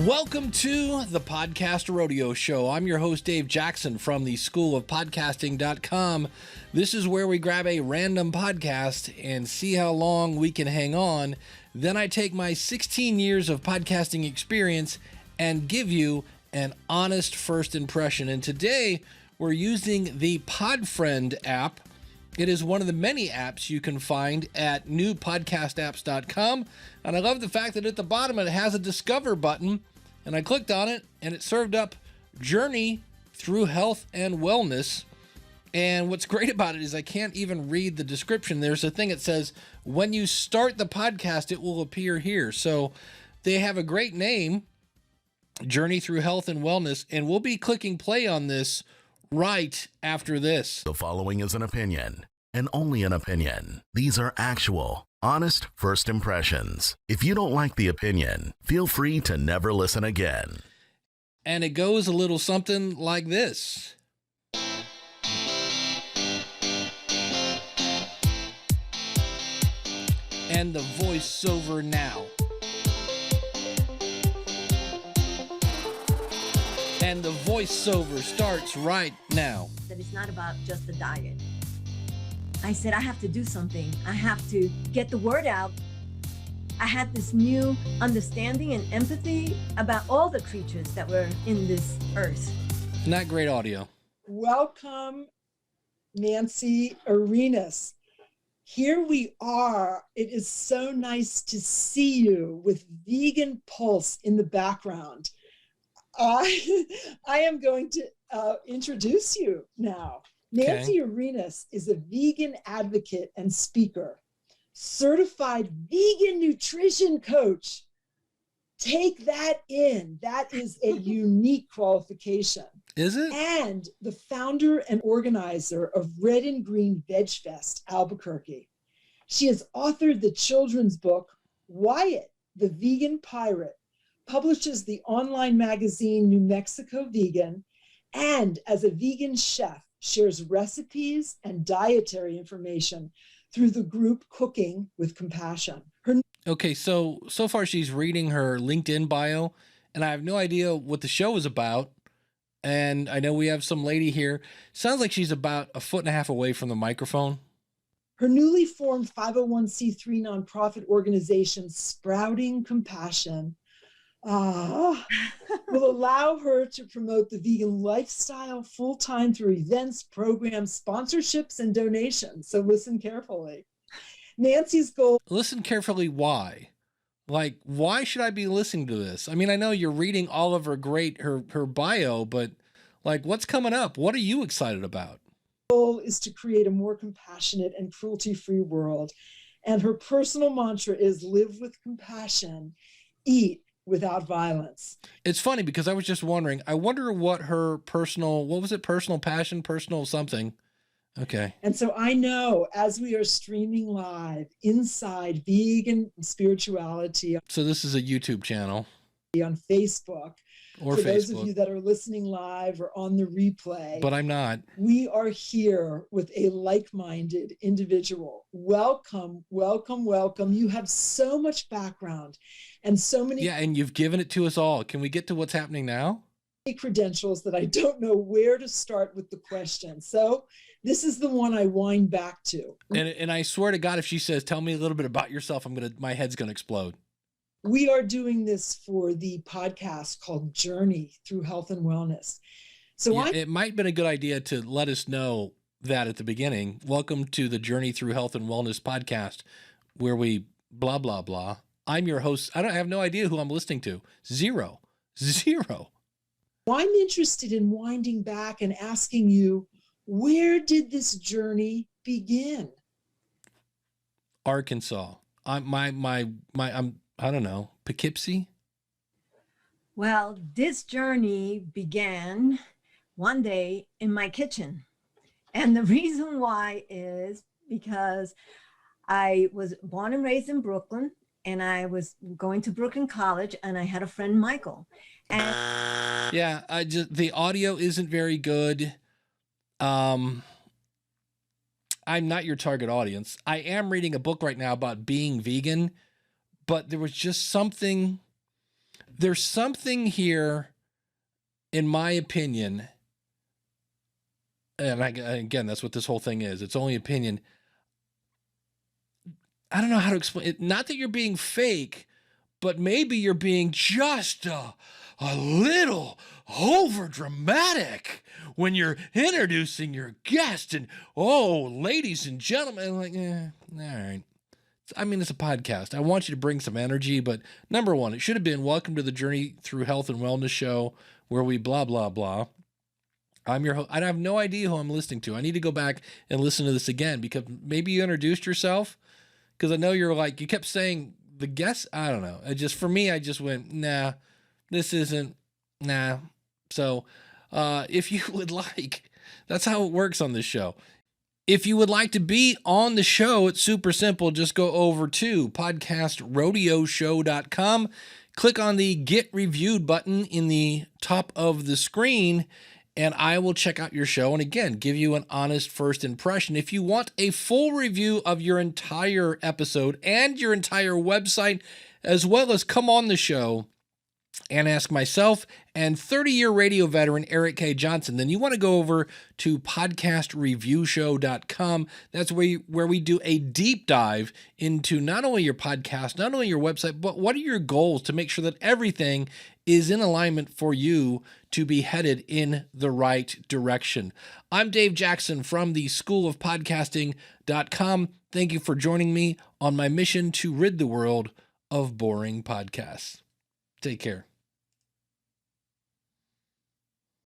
Welcome to the Podcast Rodeo Show. I'm your host, Dave Jackson from the School of Podcasting.com. This is where we grab a random podcast and see how long we can hang on. Then I take my 16 years of podcasting experience and give you an honest first impression. And today we're using the Podfriend app. It is one of the many apps you can find at newpodcastapps.com. And I love the fact that at the bottom it has a Discover button. And I clicked on it and it served up Journey Through Health and Wellness. And what's great about it is I can't even read the description. There's a thing that says, when you start the podcast, it will appear here. So they have a great name, Journey Through Health and Wellness. And we'll be clicking play on this right after this. The following is an opinion, and only an opinion. These are actual, honest first impressions. If you don't like the opinion, feel free to never listen again. And it goes a little something like this. And the voiceover now. And the voiceover starts right now. That it's not about just the diet. I said, I have to do something. I have to get the word out. I had this new understanding and empathy about all the creatures that were in this earth. Not great audio. Welcome, Nancy Arenas. Here we are. It is so nice to see you with Vegan Pulse in the background. I am going to introduce you now. Nancy Arenas is a vegan advocate and speaker, certified vegan nutrition coach. Take that in. That is a unique qualification. Is it? And the founder and organizer of Red and Green Veg Fest, Albuquerque. She has authored the children's book, Wyatt, the Vegan Pirate, publishes the online magazine New Mexico Vegan, and as a vegan chef, shares recipes and dietary information through the group Cooking with Compassion. Okay, so far she's reading her LinkedIn bio, and I have no idea what the show is about. And I know we have some lady here. Sounds like she's about a foot and a half away from the microphone. Her newly formed 501c3 nonprofit organization, Sprouting Compassion, will allow her to promote the vegan lifestyle full-time through events, programs, sponsorships, and donations. So listen carefully. Nancy's goal. Listen carefully. Why? Like, why should I be listening to this? I mean, I know you're reading all of her bio, but like, what's coming up? What are you excited about? Goal is to create a more compassionate and cruelty-free world. And her personal mantra is live with compassion, eat without violence. It's funny because I was just wondering, I wonder what her personal passion, personal something. Okay. And so I know as we are streaming live inside Vegan Spirituality. So this is a YouTube channel. On Facebook. Or for Facebook. Those of you that are listening live or on the replay. But I'm not. We are here with a like-minded individual. Welcome, welcome, welcome. You have so much background and so many. Yeah, and you've given it to us all. Can we get to what's happening now? Credentials that I don't know where to start with the question. So this is the one I wind back to. And I swear to God, if she says, tell me a little bit about yourself, my head's going to explode. We are doing this for the podcast called Journey Through Health and Wellness. So yeah, it might have been a good idea to let us know that at the beginning. Welcome to the Journey Through Health and Wellness podcast, where we blah, blah, blah. I'm your host. I have no idea who I'm listening to. Zero. I'm interested in winding back and asking you, where did this journey begin? Arkansas. I don't know, Poughkeepsie? Well, this journey began one day in my kitchen. And the reason why is because I was born and raised in Brooklyn, and I was going to Brooklyn College, and I had a friend, Michael. And yeah, the audio isn't very good. I'm not your target audience. I am reading a book right now about being vegan, but there was just something There's something here, in my opinion, and again, that's what this whole thing is. It's only opinion. I don't know how to explain it. Not that you're being fake, but maybe you're being just a little over dramatic when you're introducing your guest and, oh, ladies and gentlemen, like, all right. I mean, it's a podcast. I want you to bring some energy, but number one, it should have been welcome to the Journey Through Health and Wellness show where we blah, blah, blah. I'm your host. I have no idea who I'm listening to. I need to go back and listen to this again because maybe you introduced yourself because I know you're like, you kept saying the guest. I don't know. For me, I just went, nah, this isn't, nah. So if you would like, that's how it works on this show. If you would like to be on the show, it's super simple. Just go over to podcastrodeoshow.com, click on the Get Reviewed button in the top of the screen, and I will check out your show and, again, give you an honest first impression. If you want a full review of your entire episode and your entire website, as well as come on the show and ask myself and 30-year radio veteran Eric K. Johnson, then you want to go over to podcastreviewshow.com. That's where we do a deep dive into not only your podcast, not only your website, but what are your goals to make sure that everything is in alignment for you to be headed in the right direction. I'm Dave Jackson from the School of Podcasting.com. Thank you for joining me on my mission to rid the world of boring podcasts. Take care.